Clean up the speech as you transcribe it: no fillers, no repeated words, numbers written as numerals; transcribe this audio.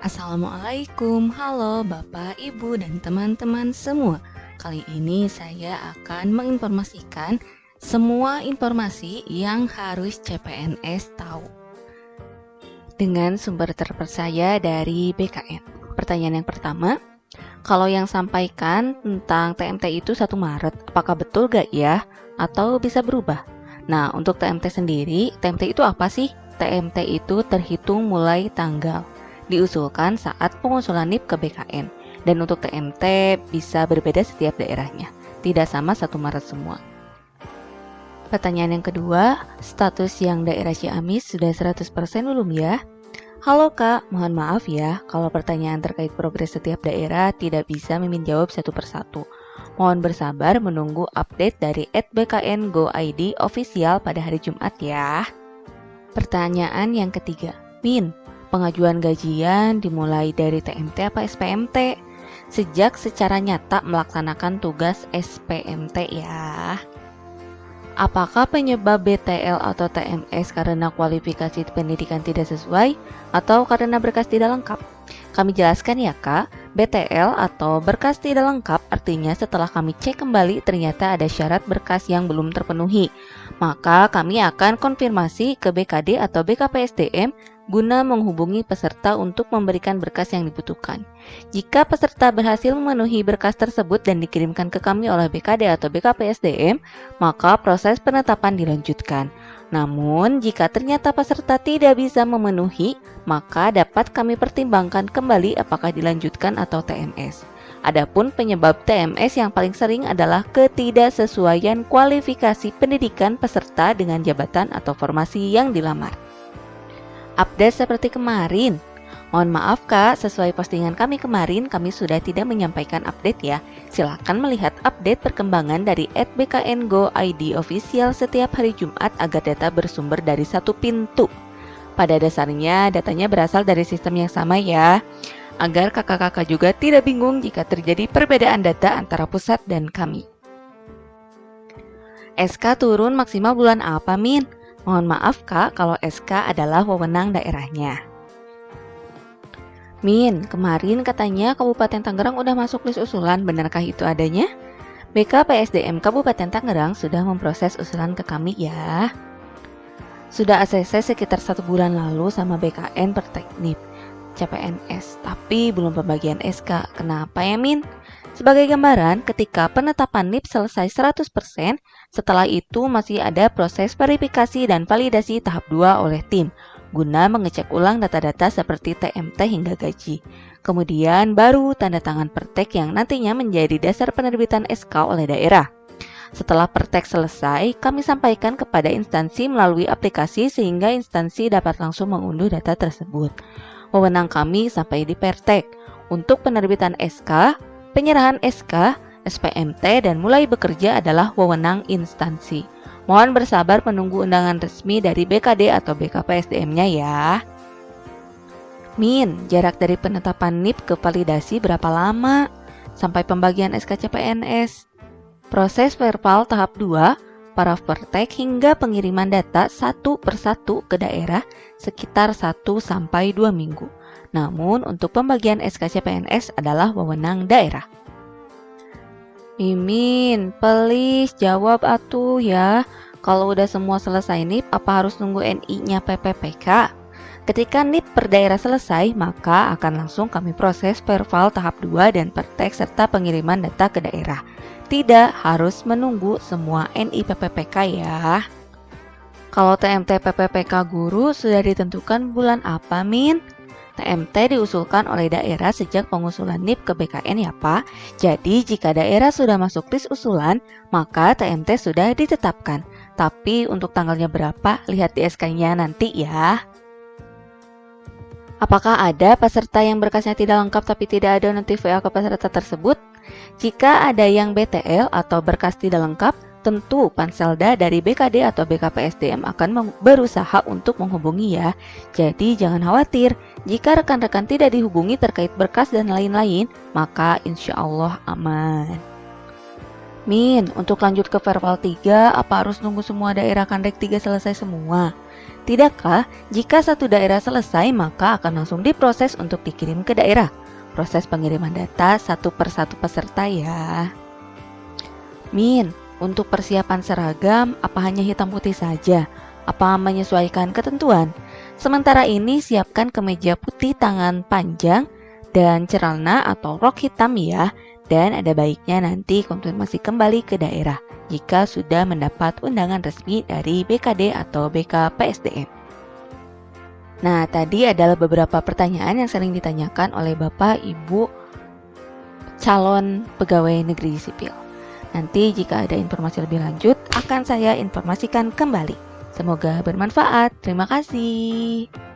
Assalamualaikum, halo Bapak, Ibu, dan teman-teman semua. Kali ini saya akan menginformasikan semua informasi yang harus CPNS tahu dengan sumber terpercaya dari BKN. Pertanyaan yang pertama, kalau yang sampaikan tentang TMT itu 1 Maret, apakah betul gak ya? Atau bisa berubah? Nah, untuk TMT sendiri, TMT itu apa sih? TMT itu terhitung mulai tanggal diusulkan saat pengusulan NIP ke BKN. Dan untuk TMT bisa berbeda setiap daerahnya, tidak sama 1 Maret semua. Pertanyaan yang kedua, status yang daerah Ciamis sudah 100% belum ya? Halo Kak, mohon maaf ya kalau pertanyaan terkait progres setiap daerah tidak bisa Mimin jawab satu persatu. Mohon bersabar menunggu update dari @bkn.go.id official pada hari Jumat ya. Pertanyaan yang ketiga, Min, pengajuan gajian dimulai dari TMT apa SPMT? Sejak secara nyata melaksanakan tugas SPMT ya. Apakah penyebab BTL atau TMS karena kualifikasi pendidikan tidak sesuai atau karena berkas tidak lengkap? Kami jelaskan ya Kak, BTL atau berkas tidak lengkap artinya setelah kami cek kembali ternyata ada syarat berkas yang belum terpenuhi. Maka kami akan konfirmasi ke BKD atau BKPSDM guna menghubungi peserta untuk memberikan berkas yang dibutuhkan. Jika peserta berhasil memenuhi berkas tersebut dan dikirimkan ke kami oleh BKD atau BKPSDM, maka proses penetapan dilanjutkan. Namun, jika ternyata peserta tidak bisa memenuhi, maka dapat kami pertimbangkan kembali apakah dilanjutkan atau TMS. Adapun penyebab TMS yang paling sering adalah ketidaksesuaian kualifikasi pendidikan peserta dengan jabatan atau formasi yang dilamar. Update seperti kemarin. Mohon maaf Kak, sesuai postingan kami kemarin, kami sudah tidak menyampaikan update ya. Silakan melihat update perkembangan dari @bkn.go.id official setiap hari Jumat agar data bersumber dari satu pintu. Pada dasarnya, datanya berasal dari sistem yang sama ya, agar kakak-kakak juga tidak bingung jika terjadi perbedaan data antara pusat dan kami. SK turun maksimal bulan apa, Min? Mohon maaf Kak, kalau SK adalah wewenang daerahnya. Min, kemarin katanya Kabupaten Tangerang udah masuk list usulan, benarkah itu adanya? BKPSDM Kabupaten Tangerang sudah memproses usulan ke kami ya. Sudah ACC sekitar 1 bulan lalu sama BKN Perteknip CPNS, tapi belum pembagian SK. Kenapa ya Min? Sebagai gambaran, ketika penetapan NIP selesai 100%, setelah itu masih ada proses verifikasi dan validasi tahap 2 oleh tim, guna mengecek ulang data-data seperti TMT hingga gaji. Kemudian baru tanda tangan pertek yang nantinya menjadi dasar penerbitan SK oleh daerah. Setelah pertek selesai, kami sampaikan kepada instansi melalui aplikasi sehingga instansi dapat langsung mengunduh data tersebut. Wewenang kami sampai di pertek. Untuk penerbitan SK, penyerahan SK, SPMT, dan mulai bekerja adalah wewenang instansi. Mohon bersabar menunggu undangan resmi dari BKD atau BKPSDM-nya ya. Min, jarak dari penetapan NIP ke validasi berapa lama? Sampai pembagian SK CPNS. Proses verbal tahap 2, paraf pertek hingga pengiriman data satu persatu ke daerah sekitar 1-2 minggu. Namun untuk pembagian SK CPNS adalah wewenang daerah. Mimin, please jawab atuh ya. Kalau udah semua selesai NIP, apa harus nunggu NI-nya PPPK? Ketika NIP per daerah selesai, maka akan langsung kami proses verbal tahap 2 dan pertek serta pengiriman data ke daerah. Tidak harus menunggu semua NI PPPK ya. Kalau TMT PPPK guru sudah ditentukan bulan apa, Min? TMT diusulkan oleh daerah sejak pengusulan NIP ke BKN ya Pak. Jadi jika daerah sudah masuk list usulan, maka TMT sudah ditetapkan. Tapi untuk tanggalnya berapa, lihat di SK-nya nanti ya. Apakah ada peserta yang berkasnya tidak lengkap tapi tidak ada notif WA ke peserta tersebut? Jika ada yang BTL atau berkas tidak lengkap, tentu Panselda dari BKD atau BKPSDM akan berusaha untuk menghubungi ya. Jadi jangan khawatir, jika rekan-rekan tidak dihubungi terkait berkas dan lain-lain, maka insya Allah aman. Min, untuk lanjut ke verbal 3, apa harus nunggu semua daerah Kandek 3 selesai semua? Tidakkah, jika satu daerah selesai maka akan langsung diproses untuk dikirim ke daerah? Proses pengiriman data satu persatu peserta ya. Min, untuk persiapan seragam, apa hanya hitam putih saja? Apa menyesuaikan ketentuan? Sementara ini siapkan kemeja putih tangan panjang dan celana atau rok hitam ya. Dan ada baiknya nanti konfirmasi kembali ke daerah jika sudah mendapat undangan resmi dari BKD atau BKPSDM. Nah, tadi adalah beberapa pertanyaan yang sering ditanyakan oleh Bapak, Ibu, calon pegawai negeri sipil. Nanti jika ada informasi lebih lanjut, akan saya informasikan kembali. Semoga bermanfaat. Terima kasih.